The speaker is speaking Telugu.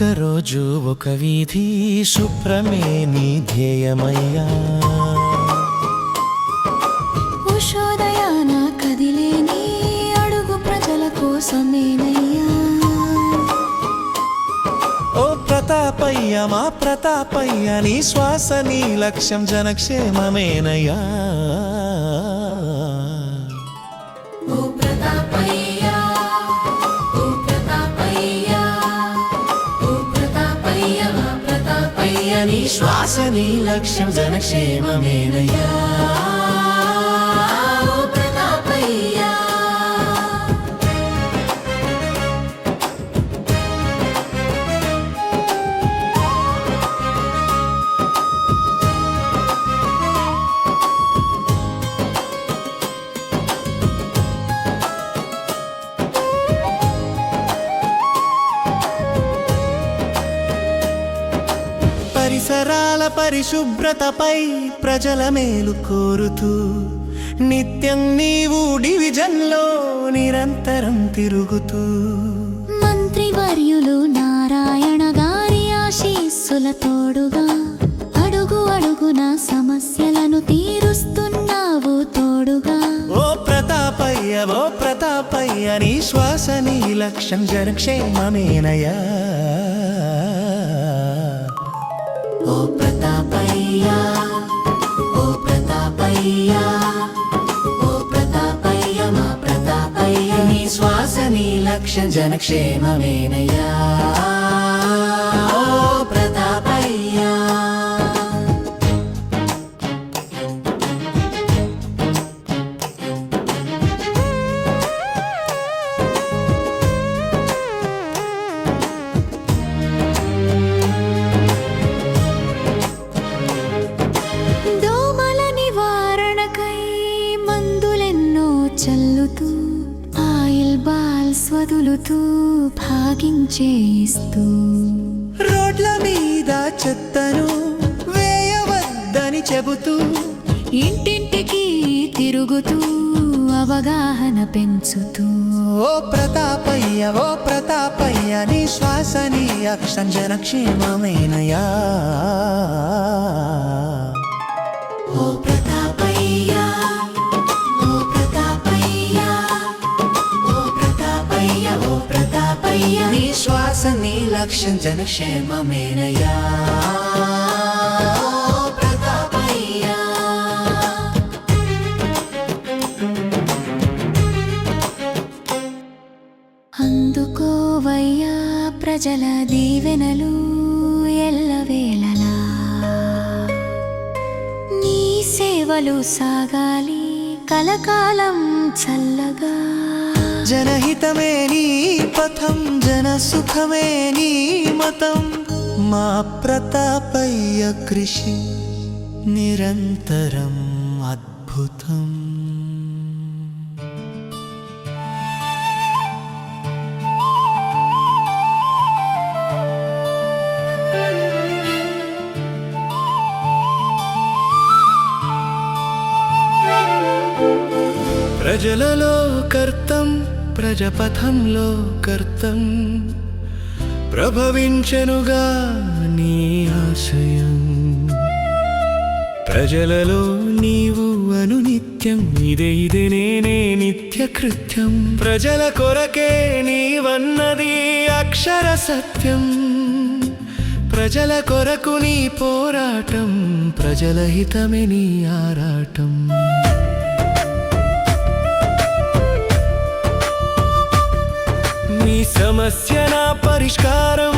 ఒకరోజు ఒక వీధి శుభ్రమే నీ ధ్యేయమయ్యా. ఉషోదయాన కదిలే నీ అడుగు ప్రజల కోసమేనయ్యా. ఓ ప్రతాపయ్య మా ప్రతాపయ్య, నీ శ్వాస నీ లక్ష్యం జనక్షేమమేనయ్యా. ఓ ప్రతాపయ్యా, ఓ ప్రతాపయ్యా, ఓ ప్రతాపయ్య మా ప్రతాపయ్య, నీ శ్వాస నీ లక్ష్యం జనక్షేమమేనయ్యా. ఓ ప్రతాపయ్యా. పరిసరాల పరిశుభ్రతపై ప్రజల మేలు కోరుతూ నిత్యం నీవు డివిజన్లో నిరంతరం తిరుగుతూ మంత్రివర్యులు నారాయణ గారి ఆశీస్సుల తోడుగా అడుగు అడుగున సమస్యలను తీరుస్తున్నావు తోడుగా. ఓ ప్రతాపయ్య నీ శ్వాస నీ లక్ష్యం జనక్షేమమేనయ్యా. ఓ ప్రతాపయ్యా, ఓ ప్రతాపయ్యా, ఓ ప్రతాపయ్య మా ప్రతాపయ్య, నీ శ్వాస నీ లక్ష్యం జనక్షేమమేనయ్యా. ఓ ప్రతాపయ్యా. దోమల నివారణకై మందులెన్నో చల్లుతూ ఆయిల్ బాల్స్ వదులుతూ భాగించేస్తూ రోడ్ల మీద చెత్తను వేయవద్దని చెబుతూ ఇంటింటికి తిరుగుతూ అవగాహన పెంచుతూ ఓ ప్రతాపయ్య నీ శ్వాస నీ అక్షం జనక్షేమమేనయ్యా. ఓ ప్రతాపయ్యా, ఓ ప్రతాపయ్యా, ఓ ప్రతాపయ్య, ఓ ప్రతాపయ్య, నీ శ్వాస నీ లక్ష్యం జనక్షేమమేనయ్యా. ఓ ప్రతాపయ్యా. అందుకోవయ్యా ప్రజల దీవెనలు ఎల్లవేళలా, నీ సేవలు సాగాలి కలకాలం చల్లగా. జనహితమే నీ పథం, జన సుఖమే నీ మతం, మా ప్రతాపయ్య కృషి నిరంతరం అద్భుతం. ప్రజలలో కర్తం, ప్రజపథంలో కర్తం, ప్రభవించెనుగా నీ ఆశయం. ప్రజలలో నీవు అనునిత్యం, ఇదే నేనే నిత్య కృత్యం. ప్రజల కొరకే నీవన్నది అక్షర సత్యం. ప్రజల కొరకు నీ పోరాటం, ప్రజల హితమే నీ ఆరాటం. నీ సమస్య నా పరిష్కారం,